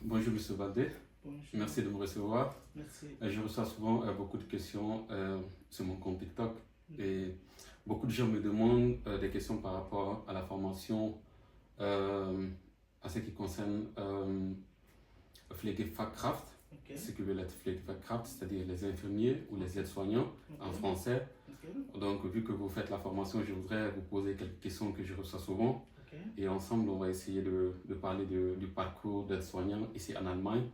Bonjour Monsieur Valdé, Bonjour. merci de me recevoir. Merci. Je reçois souvent beaucoup de questions sur mon compte TikTok et beaucoup de gens me demandent des questions par rapport à la formation, à ce qui concerne Pflegefachkraft, Ok. ce que veut être Pflegefachkraft, c'est-à-dire les infirmiers ou les aides-soignants en français. Ok. Donc vu que vous faites la formation, je voudrais vous poser quelques questions que je reçois souvent. Ok. Et ensemble, on va essayer de parler du parcours d'aide-soignant ici en Allemagne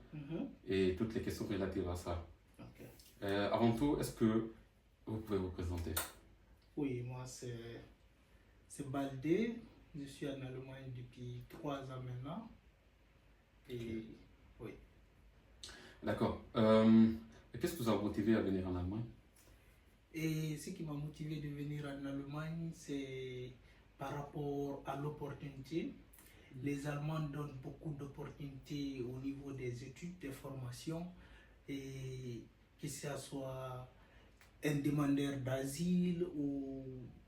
et toutes les questions relatives à ça. Ok. Avant tout, est-ce que vous pouvez vous présenter? Oui, moi c'est Baldé. Je suis en Allemagne depuis 3 ans maintenant. Et oui. D'accord. Qu'est-ce qui vous a motivé à venir en Allemagne? Et ce qui m'a motivé de venir en Allemagne, c'est par rapport à l'opportunité. Les Allemands donnent beaucoup d'opportunités au niveau des études, des formations, et que ce soit un demandeur d'asile ou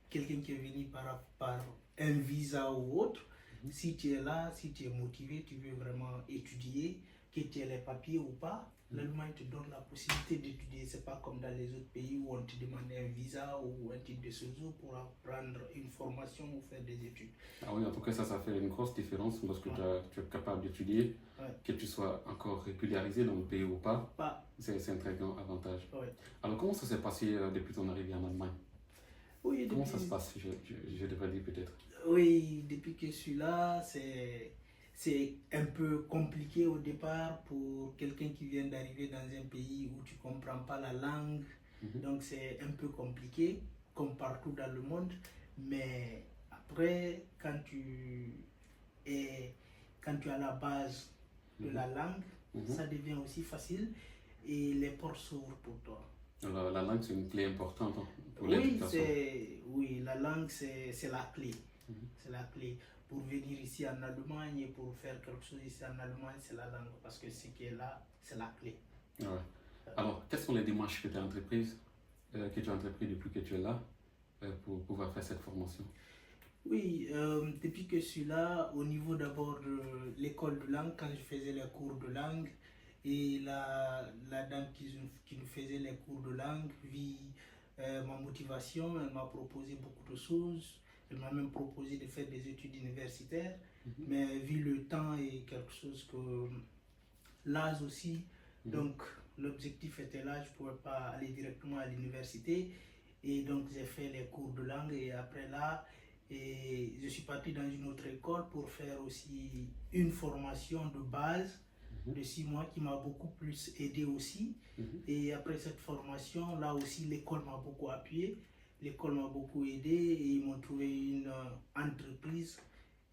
quelqu'un qui est venu par un visa ou autre. Si tu es là, si tu es motivé, tu veux vraiment étudier, que tu aies les papiers ou pas, l'Allemagne te donne la possibilité d'étudier. C'est pas comme dans les autres pays où on te demande un visa ou un titre de séjour pour apprendre une formation ou faire des études. Ah oui, en tout cas, ça fait une grosse différence lorsque tu es capable d'étudier, que tu sois encore régularisé dans le pays ou pas. C'est un très grand avantage. Ouais. Alors, comment ça s'est passé depuis ton arrivée en Allemagne? Oui, comment ça se passe, je devrais dire peut-être? Oui, depuis que je suis là, c'est un peu compliqué au départ pour quelqu'un qui vient d'arriver dans un pays où tu ne comprends pas la langue. Donc c'est un peu compliqué, comme partout dans le monde. Mais après, quand tu as la base de la langue, ça devient aussi facile et les portes s'ouvrent pour toi. La langue, c'est une clé importante pour l'éducation. Oui, la langue, c'est la clé. C'est la clé. Pour venir ici en Allemagne et pour faire quelque chose ici en Allemagne, c'est la langue. Parce que ce qui est là, c'est la clé. Ouais. Alors, quelles sont les démarches que tu as entreprises, depuis que tu es là, pour pouvoir faire cette formation? Oui, depuis que je suis là, au niveau d'abord de l'école de langue, quand je faisais les cours de langue, et la dame qui nous faisait les cours de langue vit ma motivation, elle m'a proposé beaucoup de choses. Elle m'a même proposé de faire des études universitaires, mais vu le temps et quelque chose que l'âge aussi, donc l'objectif était là, je ne pouvais pas aller directement à l'université, et donc j'ai fait les cours de langue, et après là, et je suis parti dans une autre école pour faire aussi une formation de base de 6 mois qui m'a beaucoup plus aidé aussi. Et après cette formation, là aussi, l'école m'a beaucoup appuyé. L'école m'a beaucoup aidé et ils m'ont trouvé une entreprise.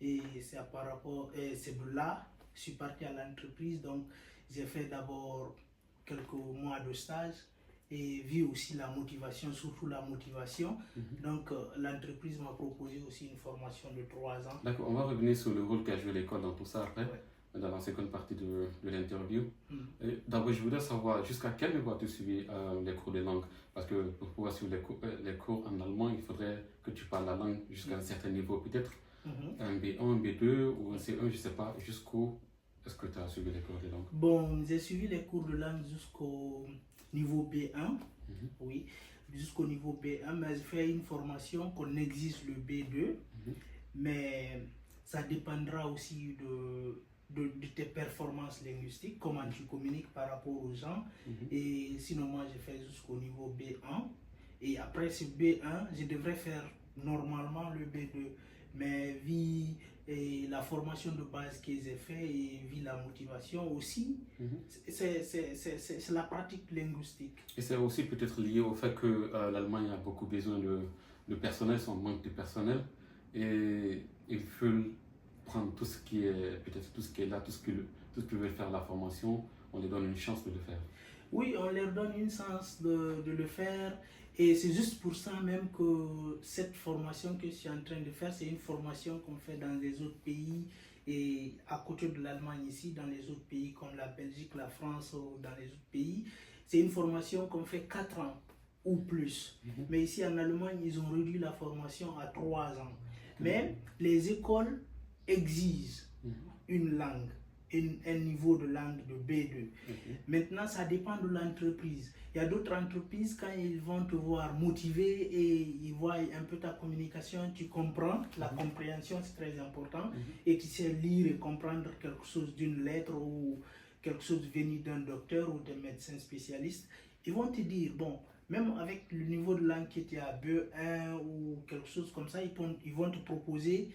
Et c'est par rapport, c'est de là, je suis parti à l'entreprise. Donc, j'ai fait d'abord quelques mois de stage et vu aussi la motivation, surtout la motivation. Donc, l'entreprise m'a proposé aussi une formation de 3 ans. D'accord, on va revenir sur le rôle qu'a joué l'école dans tout ça après. Dans la seconde partie de l'interview. D'abord, je voudrais savoir jusqu'à quel niveau as-tu suivi les cours de langue? Parce que pour pouvoir suivre les cours en allemand, il faudrait que tu parles la langue jusqu'à un certain niveau, peut-être un B1, un B2 ou un C1, je ne sais pas, jusqu'où est-ce que tu as suivi les cours de langue? Bon, j'ai suivi les cours de langue jusqu'au niveau B1, oui, jusqu'au niveau B1, mais j'ai fait une formation qu'on exige le B2, mais ça dépendra aussi de tes performances linguistiques, comment tu communiques par rapport aux gens. Et sinon, moi, j'ai fait jusqu'au niveau B1. Et après ce B1, je devrais faire normalement le B2. Mais vu la formation de base que j'ai fait et vu la motivation aussi, c'est la pratique linguistique. Et c'est aussi peut-être lié au fait que l'Allemagne a beaucoup besoin de personnel, son manque de personnel. Et il faut prendre tout ce qui est peut-être tout ce qui est là, tout ce que veut faire la formation, on leur donne une chance de le faire. Oui, on leur donne une chance de le faire et c'est juste pour ça même que cette formation que je suis en train de faire, c'est une formation qu'on fait dans les autres pays et à côté de l'Allemagne ici, dans les autres pays comme la Belgique, la France ou dans les autres pays. C'est une formation qu'on fait 4 ans ou plus. Mais ici en Allemagne, ils ont réduit la formation à 3 ans. Mais les écoles exigent une langue un niveau de langue de B2. Maintenant, ça dépend de l'entreprise. Il y a d'autres entreprises, quand ils vont te voir motivé et ils voient un peu ta communication, tu comprends, la compréhension c'est très important, et tu sais lire et comprendre quelque chose d'une lettre ou quelque chose venu d'un docteur ou d'un médecin spécialiste, ils vont te dire, bon, même avec le niveau de langue qui était à B1 ou quelque chose comme ça, ils vont te proposer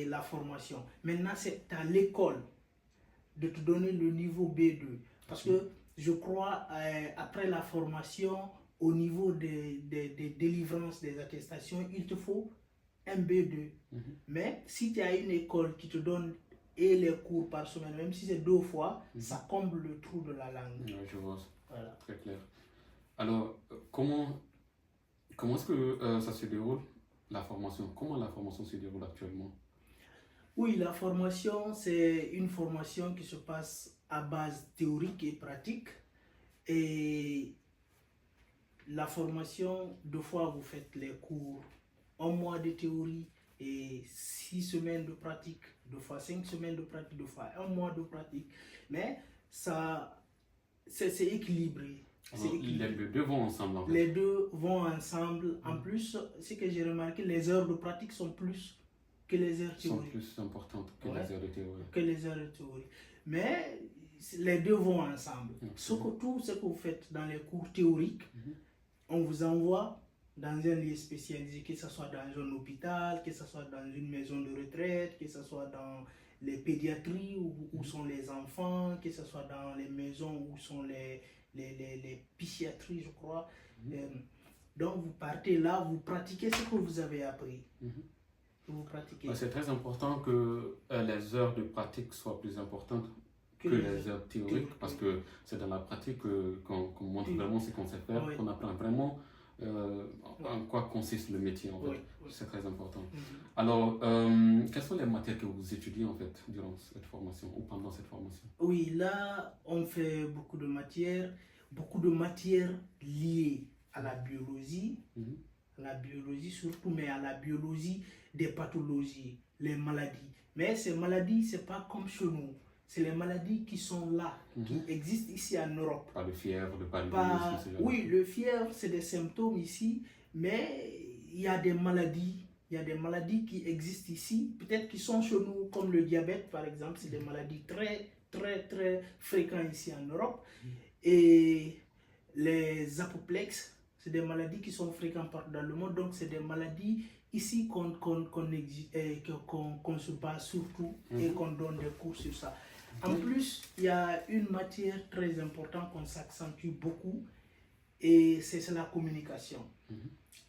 la formation. Maintenant, c'est à l'école de te donner le niveau B2. Parce que je crois, après la formation, au niveau des délivrances des attestations, il te faut un B2. Mais si tu as une école qui te donne et les cours par semaine, même si c'est 2 fois, ça comble le trou de la langue. Ouais, je vois, voilà. Très clair. Alors, comment est-ce que ça se déroule, la formation? Comment la formation se déroule actuellement? Oui, la formation, c'est une formation qui se passe à base théorique et pratique. Et la formation, 2 fois, vous faites les cours, 1 mois de théorie et 6 semaines de pratique, 2 fois 5 semaines de pratique, 2 fois 1 mois de pratique. Mais ça, c'est équilibré. Alors, les deux vont ensemble en fait. Les deux vont ensemble. En plus, ce que j'ai remarqué, les heures de pratique sont plus que les heures théoriques. Sont plus importantes que les heures de théorie. Que les heures de théorie. Mais les deux vont ensemble. Tout ce que vous faites dans les cours théoriques, on vous envoie dans un lieu spécialisé, que ce soit dans un hôpital, que ce soit dans une maison de retraite, que ce soit dans les pédiatries où sont les enfants, que ce soit dans les maisons où sont les psychiatries, je crois. Donc vous partez là, vous pratiquez ce que vous avez appris. Vous pratiquez. C'est très important que les heures de pratique soient plus importantes que les heures théoriques, parce que c'est dans la pratique qu'on montre vraiment ce qu'on sait faire, qu'on apprend vraiment en quoi consiste le métier en fait. C'est très important. Alors, quelles sont les matières que vous étudiez en fait durant cette formation ou pendant cette formation? Oui, là, on fait beaucoup de matières liées à la biologie, surtout, mais à la biologie des pathologies, les maladies. Mais ces maladies, c'est pas comme chez nous. C'est les maladies qui sont là, qui existent ici en Europe. Pas de fièvre, de paludisme. Oui, le fièvre, c'est des symptômes ici, mais il y a des maladies. Il y a des maladies qui existent ici, peut-être qui sont chez nous, comme le diabète, par exemple. C'est des maladies très, très, très fréquentes ici en Europe. Et les apoplexes, c'est des maladies qui sont fréquentes partout dans le monde. Donc, c'est des maladies ici qu'on se base surtout et qu'on donne des cours sur ça. En plus, il y a une matière très importante qu'on s'accentue beaucoup et c'est la communication.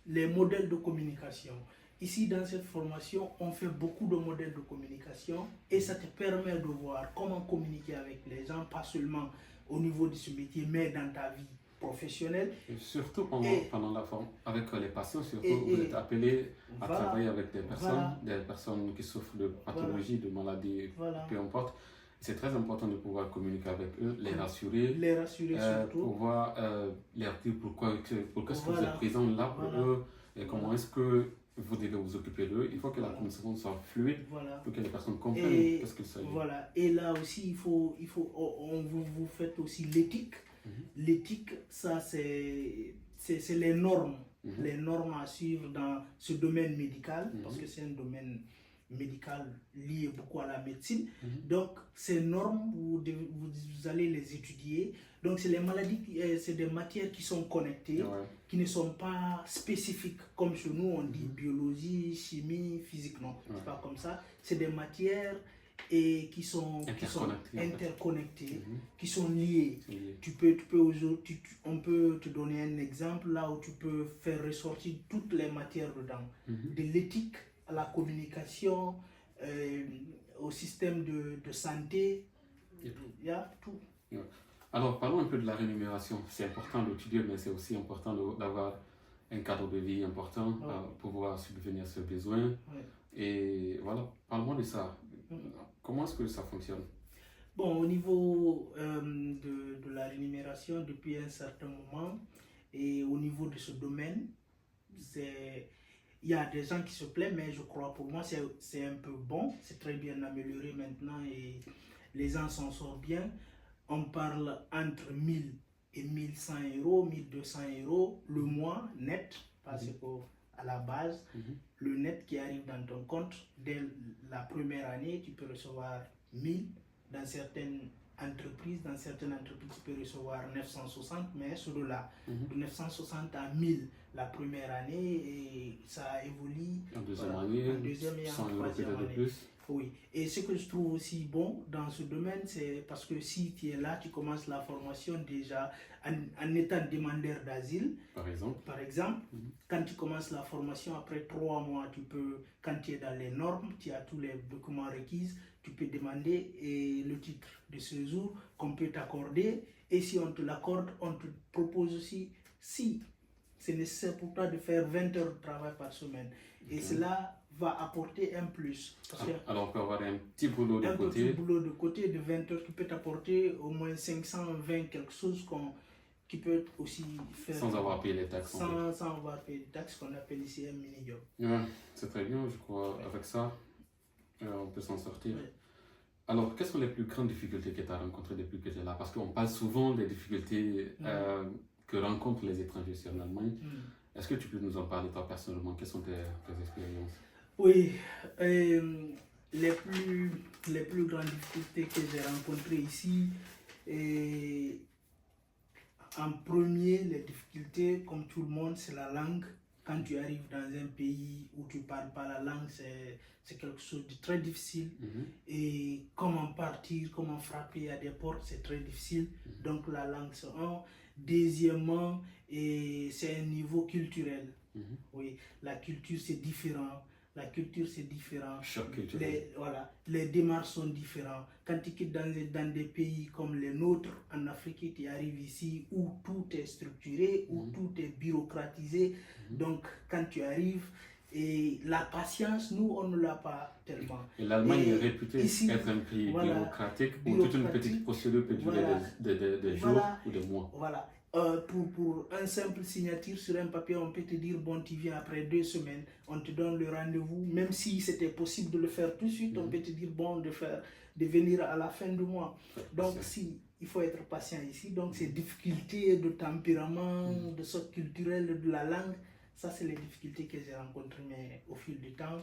Les modèles de communication. Ici, dans cette formation, on fait beaucoup de modèles de communication et ça te permet de voir comment communiquer avec les gens, pas seulement au niveau de ce métier, mais dans ta vie professionnelle. Et surtout pendant la forme, avec les patients, surtout, vous êtes appelé à travailler avec des personnes qui souffrent de pathologies, de maladies, peu importe. C'est très important de pouvoir communiquer avec eux, les rassurer surtout. Pouvoir leur dire pourquoi est-ce que vous êtes présent là pour eux et comment est-ce que vous devez vous occuper d'eux. Il faut que la communication soit fluide pour que les personnes comprennent ce qu'il s'agit. Voilà. Et là aussi, vous faites aussi l'éthique. L'éthique, ça c'est les normes. Les normes à suivre dans ce domaine médical, parce que c'est un domaine médical lié beaucoup à la médecine. Donc, ces normes, vous allez les étudier. Donc, c'est les maladies, c'est des matières qui sont connectées, qui ne sont pas spécifiques. Comme chez nous, on dit biologie, chimie, physique. Non, c'est pas comme ça. C'est des matières qui sont interconnectées, qui sont liées. On peut te donner un exemple là où tu peux faire ressortir toutes les matières dedans. De l'éthique à la communication, au système de santé, il y a tout. Alors, parlons un peu de la rémunération. C'est important d'étudier, mais c'est aussi important d'avoir un cadre de vie important pour pouvoir subvenir à ce besoin. Et voilà, parlons de ça. Comment est-ce que ça fonctionne? Bon, au niveau de la rémunération, depuis un certain moment, et au niveau de ce domaine, il y a des gens qui se plaignent, mais je crois pour moi c'est un peu bon, c'est très bien amélioré maintenant et les gens s'en sortent bien. On parle entre 1000 et 1100 euros, 1200 euros le mois net, parce qu'à la base, le net qui arrive dans ton compte, dès la première année, tu peux recevoir 1000. Dans certaines entreprises, tu peux recevoir 960, mais ceux-là, de 960 à 1000 la première année, et ça évolue en deuxième année, en deuxième et en 100 euros troisième peut-être de année. plus. Oui, et ce que je trouve aussi bon dans ce domaine, c'est parce que si tu es là, tu commences la formation déjà en étant demandeur d'asile. Par exemple. Quand tu commences la formation, après 3 mois, tu peux, quand tu es dans les normes, tu as tous les documents requis, tu peux demander le titre de séjour qu'on peut t'accorder. Et si on te l'accorde, on te propose aussi, si c'est nécessaire pour toi, de faire 20 heures de travail par semaine. Et cela va apporter un plus. Alors on peut avoir un petit boulot de côté. Un petit boulot de côté de 20 heures qui peut t'apporter au moins 520 quelque chose qui peut aussi faire... Sans avoir payé les taxes. Sans avoir payé les taxes, qu'on appelle ici un mini-job. Ouais, c'est très bien, je crois. Ouais. Avec ça, on peut s'en sortir. Ouais. Alors, quelles sont les plus grandes difficultés que tu as rencontrées depuis que tu es là? Parce qu'on parle souvent des difficultés que rencontrent les étrangers ici en Allemagne. Est-ce que tu peux nous en parler toi personnellement? Quelles sont tes expériences? Oui, les plus grandes difficultés que j'ai rencontrées ici, en premier, les difficultés, comme tout le monde, c'est la langue. Quand tu arrives dans un pays où tu ne parles pas la langue, c'est quelque chose de très difficile. Et comment partir, comment frapper à des portes, c'est très difficile. Donc la langue, c'est un. Deuxièmement, c'est un niveau culturel. Oui, la culture, c'est différent. Les démarches sont différentes. Quand tu quittes dans des pays comme les nôtres, en Afrique, tu arrives ici où tout est structuré, où tout est bureaucratisé. Donc, quand tu arrives, et la patience, nous, on ne l'a pas tellement. Et l'Allemagne est réputée être un pays bureaucratique où toute une petite procédure peut durer des jours ou des mois. Voilà. Pour un simple signature sur un papier, on peut te dire, bon, tu viens après 2 semaines, on te donne le rendez-vous. Même si c'était possible de le faire tout de suite, on peut te dire, bon, de venir à la fin du mois. Donc, il faut être patient ici. Donc, ces difficultés de tempérament, de sorte culturelle, de la langue, ça, c'est les difficultés que j'ai rencontrées, mais au fil du temps,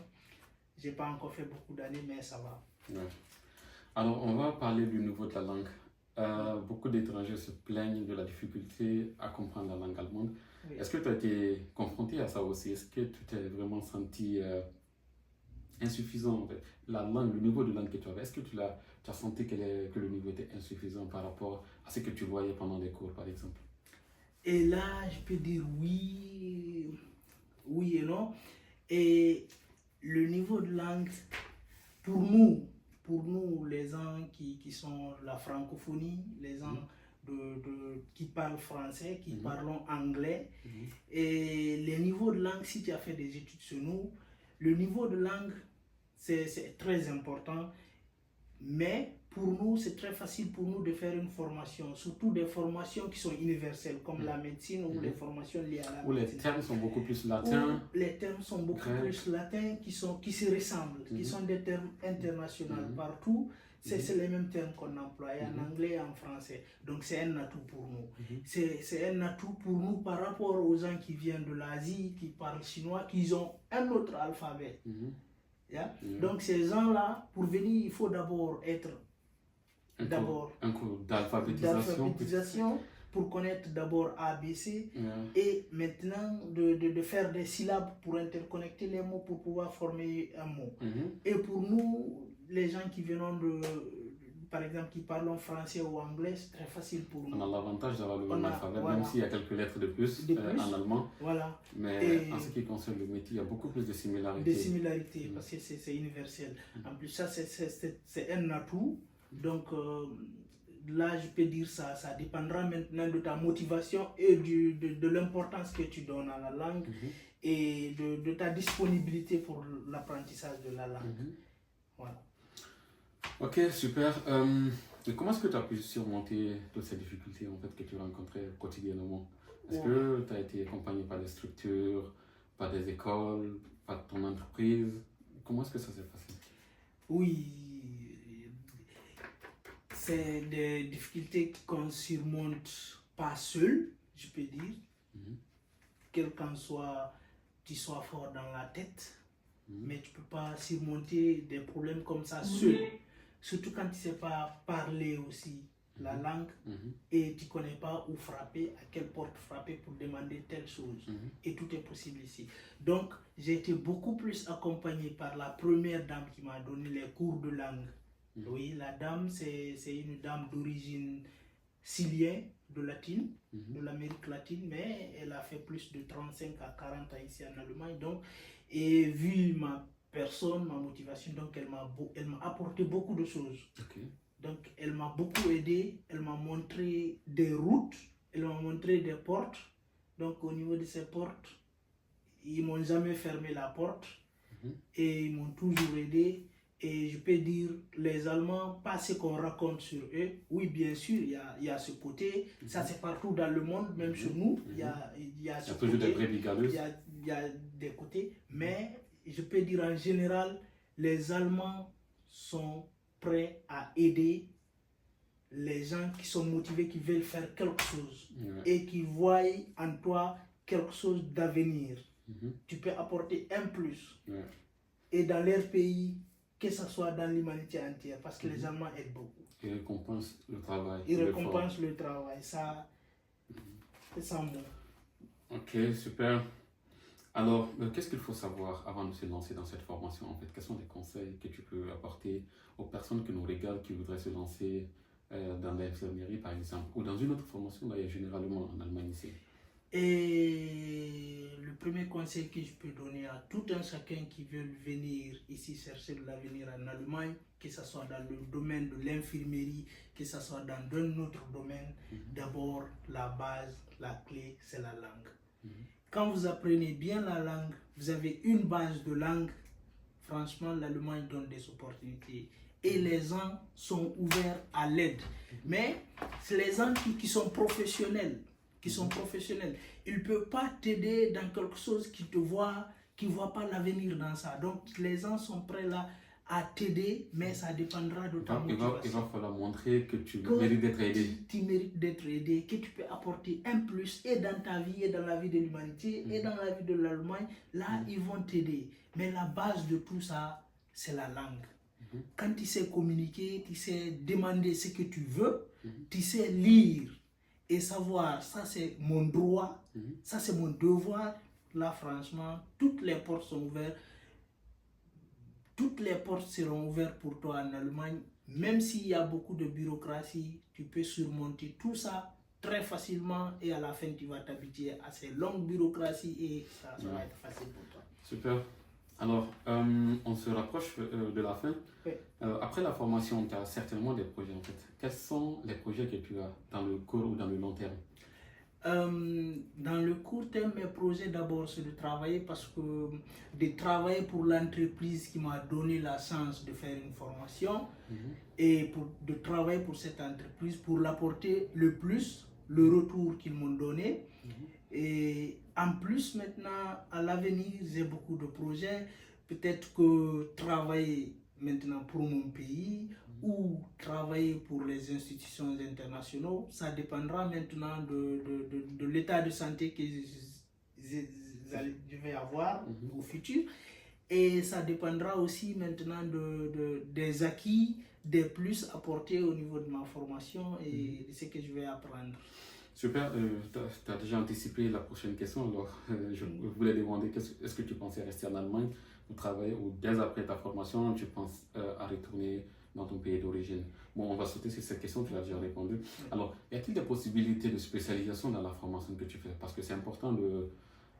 je n'ai pas encore fait beaucoup d'années, mais ça va. Ouais. Alors, on va parler du niveau de la langue. Beaucoup d'étrangers se plaignent de la difficulté à comprendre la langue allemande. Oui. Est-ce que tu as été confronté à ça aussi? Est-ce que tu t'es vraiment senti insuffisant en fait? La langue, le niveau de langue que tu avais, est-ce que tu as senti que le niveau était insuffisant par rapport à ce que tu voyais pendant les cours par exemple? Et là, je peux dire oui et non. Et le niveau de langue, pour nous, les gens qui sont la francophonie, les gens qui parlent français, qui parlent anglais, et les niveaux de langue, si tu as fait des études sur nous, le niveau de langue, c'est très important, mais pour nous, c'est très facile pour nous de faire une formation, surtout des formations qui sont universelles, comme la médecine ou les formations liées à la médecine. Où les termes sont beaucoup plus latins. Les termes sont beaucoup plus latins, qui se ressemblent, qui sont des termes internationaux partout. C'est les mêmes termes qu'on emploie en anglais et en français. Donc c'est un atout pour nous. C'est un atout pour nous par rapport aux gens qui viennent de l'Asie, qui parlent chinois, qui ont un autre alphabet. Donc ces gens-là, pour venir, il faut d'abord être... un cours d'alphabétisation pour connaître d'abord ABC et maintenant de faire des syllabes pour interconnecter les mots pour pouvoir former un mot. Et pour nous, les gens qui viennent par exemple, qui parlent français ou anglais, c'est très facile pour nous. On a l'avantage d'avoir le même alphabet, même s'il y a quelques lettres de plus en allemand. Voilà. Mais en ce qui concerne le métier, il y a beaucoup plus de similarités. Parce que c'est universel. En plus, ça, c'est un atout. Donc, là, je peux dire ça dépendra maintenant de ta motivation et de l'importance que tu donnes à la langue et de ta disponibilité pour l'apprentissage de la langue. Voilà. Ok, super. Comment est-ce que tu as pu surmonter toutes ces difficultés en fait, que tu rencontrais quotidiennement? Est-ce que tu as été accompagné par des structures, par des écoles, par ton entreprise? Comment est-ce que ça s'est passé? Oui. c'est des difficultés qu'on ne surmonte pas seul, je peux dire. Quel qu'en soit, tu sois fort dans la tête, mais tu ne peux pas surmonter des problèmes comme ça seul. Surtout quand tu ne sais pas parler aussi la langue et tu ne connais pas où frapper, à quelle porte frapper pour demander telle chose. Et tout est possible ici. Donc, j'ai été beaucoup plus accompagné par la première dame qui m'a donné les cours de langue. Oui, la dame, c'est une dame d'origine syrienne, de l'Amérique latine, mais elle a fait plus de 35 à 40 ans ici en Allemagne. Donc, et vu ma personne, ma motivation, donc elle m'a apporté beaucoup de choses. Donc, elle m'a beaucoup aidé, elle m'a montré des routes, elle m'a montré des portes. Donc, au niveau de ces portes, ils ne m'ont jamais fermé la porte et ils m'ont toujours aidé. Et je peux dire, les Allemands, pas ce qu'on raconte sur eux. Oui, bien sûr, il y a ce côté. Ça, c'est partout dans le monde, même chez nous. Il y a ce côté. Des brebis galeuses. Il y a des côtés. Mais je peux dire, en général, les Allemands sont prêts à aider les gens qui sont motivés, qui veulent faire quelque chose et qui voient en toi quelque chose d'avenir. Tu peux apporter un plus. Et dans leur pays, que ce soit dans l'humanité entière, parce que les Allemands aident beaucoup. Ils récompensent le travail. Ils récompensent le travail, ça, c'est sans mots. Ok, super. Alors, qu'est-ce qu'il faut savoir avant de se lancer dans cette formation en fait? Quels sont les conseils que tu peux apporter aux personnes qui nous regardent, qui voudraient se lancer dans l'infirmerie par exemple, ou dans une autre formation d'ailleurs généralement en Allemagne ici? Et le premier conseil que je peux donner à tout un chacun qui veut venir ici chercher de l'avenir en Allemagne, que ce soit dans le domaine de l'infirmerie, que ce soit dans un autre domaine, d'abord la base, la clé, c'est la langue. Quand vous apprenez bien la langue, vous avez une base de langue, franchement l'Allemagne donne des opportunités. Et les gens sont ouverts à l'aide. Mais c'est les gens qui sont professionnels. Ils ne peuvent pas t'aider dans quelque chose qui ne voit pas l'avenir dans ça. Donc les gens sont prêts là à t'aider, mais ça dépendra de ta motivation. Il va falloir montrer que tu mérites d'être aidé. Tu mérites d'être aidé, que tu peux apporter un plus et dans ta vie et dans la vie de l'humanité et dans la vie de l'Allemagne. Là, ils vont t'aider. Mais la base de tout ça, c'est la langue. Quand tu sais communiquer, tu sais demander ce que tu veux, tu sais lire et savoir, ça c'est mon droit, ça c'est mon devoir. Là, franchement, toutes les portes sont ouvertes. Toutes les portes seront ouvertes pour toi en Allemagne. Même s'il y a beaucoup de bureaucratie, tu peux surmonter tout ça très facilement et à la fin, tu vas t'habituer à ces longues bureaucraties et ça va être facile pour toi. Super. Alors, on se rapproche de la fin. Après la formation, tu as certainement des projets en fait. Quels sont les projets que tu as dans le court ou dans le long terme? Dans le court terme, mes projets d'abord c'est de travailler de travailler pour l'entreprise qui m'a donné la chance de faire une formation et de travailler pour cette entreprise pour l'apporter le plus, le retour qu'ils m'ont donné. Et en plus maintenant à l'avenir j'ai beaucoup de projets, peut-être que travailler maintenant pour mon pays ou travailler pour les institutions internationales, ça dépendra maintenant de l'état de santé que je vais avoir au futur. Et ça dépendra aussi maintenant des acquis, des plus apportés au niveau de ma formation et de ce que je vais apprendre. Super, tu as déjà anticipé la prochaine question, alors je voulais demander est-ce que tu pensais rester en Allemagne pour travailler ou dès après ta formation tu penses à retourner dans ton pays d'origine? Bon, on va sauter sur cette question, tu l'as déjà répondu. Alors, y a-t-il des possibilités de spécialisation dans la formation que tu fais? Parce que c'est important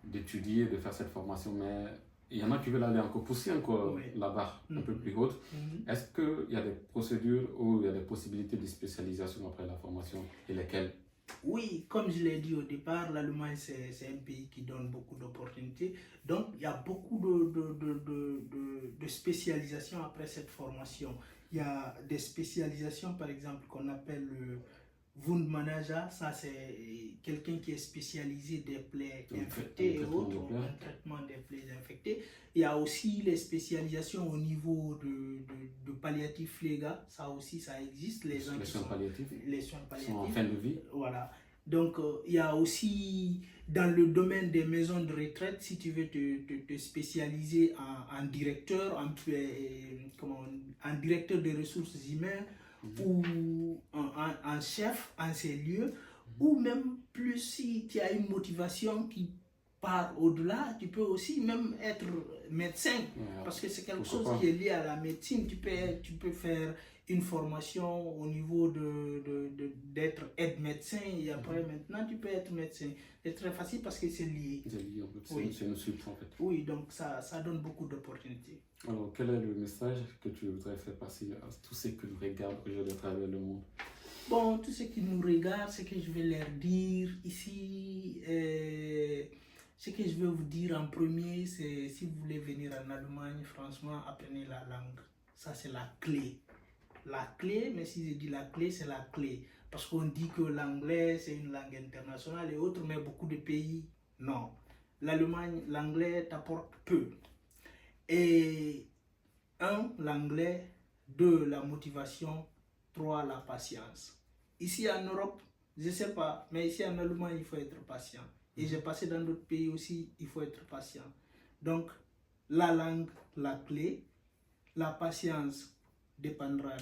d'étudier, de faire cette formation, mais il y en a qui veulent aller encore pousser encore la barre un peu plus haute. Est-ce qu'il y a des procédures ou il y a des possibilités de spécialisation après la formation et lesquelles? Oui, comme je l'ai dit au départ, l'Allemagne c'est un pays qui donne beaucoup d'opportunités. Donc il y a beaucoup de spécialisations après cette formation. Il y a des spécialisations par exemple qu'on appelle Wound manager, ça c'est quelqu'un qui est spécialisé des plaies infectées et autres, un traitement des plaies infectées. Il y a aussi les spécialisations au niveau de palliatifs légaux, ça aussi ça existe. Les soins palliatifs. Les soins palliatifs. Sont en fin de vie. Voilà. Donc il y a aussi dans le domaine des maisons de retraite, si tu veux te spécialiser en directeur, en directeur des ressources humaines, ou en chef en ces lieux, ou même plus si tu as une motivation qui part au-delà, tu peux aussi même être médecin, parce que c'est quelque chose qui est lié à la médecine. Tu peux faire une formation au niveau d'être aide-médecin et après maintenant tu peux être médecin. C'est très facile parce que c'est lié. C'est lié, c'est une suite en fait. Oui, donc ça donne beaucoup d'opportunités. Alors, quel est le message que tu voudrais faire passer à tous ceux qui nous regardent aujourd'hui à travers le monde? Bon, tous ceux qui nous regardent, ce que je vais leur dire ici, ce que je vais vous dire en premier, c'est si vous voulez venir en Allemagne, franchement, apprenez la langue. Ça, c'est la clé. La clé, mais si je dis la clé, c'est la clé. Parce qu'on dit que l'anglais, c'est une langue internationale et autres, mais beaucoup de pays, non. L'Allemagne, l'anglais t'apporte peu. Et 1, l'anglais, 2, la motivation, 3, la patience. Ici en Europe, je ne sais pas, mais ici en Allemagne, il faut être patient. Et j'ai passé dans d'autres pays aussi, il faut être patient. Donc, la langue, la clé, la patience dépendra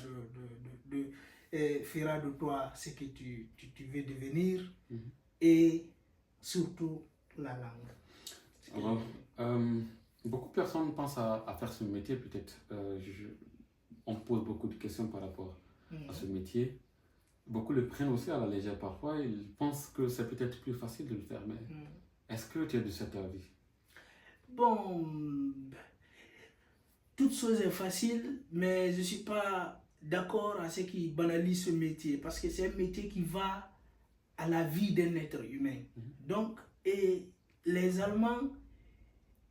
fera de toi ce que tu veux devenir, et surtout la langue. Alors, beaucoup de personnes pensent à faire ce métier, peut-être. On pose beaucoup de questions par rapport à ce métier. Beaucoup le prennent aussi à la légère parfois. Ils pensent que c'est peut-être plus facile de le faire, mais est-ce que tu es de cet avis? Bon, toute chose est facile, mais je ne suis pas d'accord à ceux qui banalisent ce métier, parce que c'est un métier qui va à la vie d'un être humain. Donc, et les Allemands,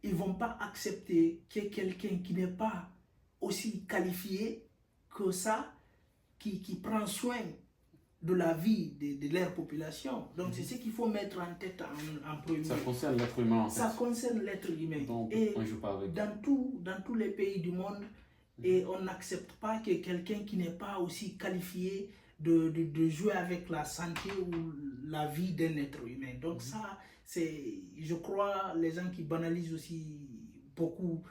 ils ne vont pas accepter que quelqu'un qui n'est pas aussi qualifié que ça, qui prend soin de la vie de leur population. Donc c'est ce qu'il faut mettre en tête en premier. Ça concerne l'être humain en fait. Ça concerne l'être humain. Donc, et on joue pas avec. Dans tous les pays du monde, et on n'accepte pas que quelqu'un qui n'est pas aussi qualifié de jouer avec la santé ou la vie d'un être humain. Donc ça, c'est, je crois, les gens qui banalisent aussi beaucoup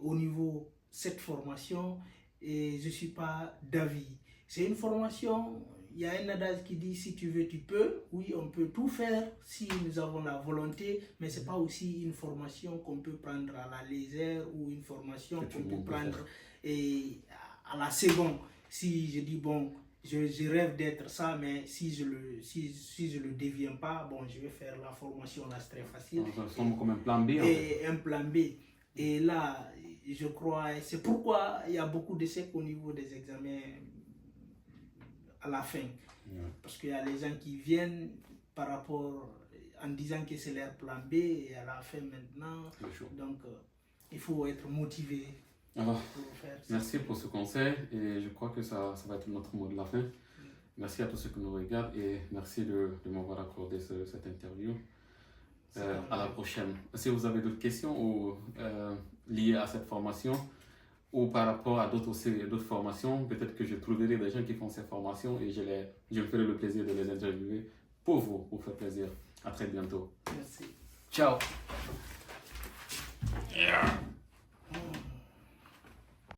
au niveau cette formation, et je ne suis pas d'avis. C'est une formation, il y a un adage qui dit si tu veux tu peux. Oui, on peut tout faire si nous avons la volonté, mais ce n'est pas aussi une formation qu'on peut prendre à la légère ou une formation qu'on peut prendre à la seconde. Si je dis bon, je rêve d'être ça, mais si je le deviens pas, bon, je vais faire la formation là, c'est très facile. Ça semble comme un plan B. Un plan B. Et là, je crois, c'est pourquoi il y a beaucoup d'échecs au niveau des examens à la fin. Parce qu'il y a les gens qui viennent par rapport en disant que c'est leur plan B, et à la fin maintenant, donc il faut être motivé. Alors, merci pour ce conseil, et je crois que ça va être notre mot de la fin. Merci à tous ceux qui nous regardent, et merci de m'avoir accordé cette interview. À la prochaine. Si vous avez d'autres questions ou liées à cette formation, ou par rapport à d'autres formations, peut-être que je trouverai des gens qui font ces formations et je me ferai le plaisir de les interviewer pour vous faire plaisir. À très bientôt. Merci. Ciao. Yeah.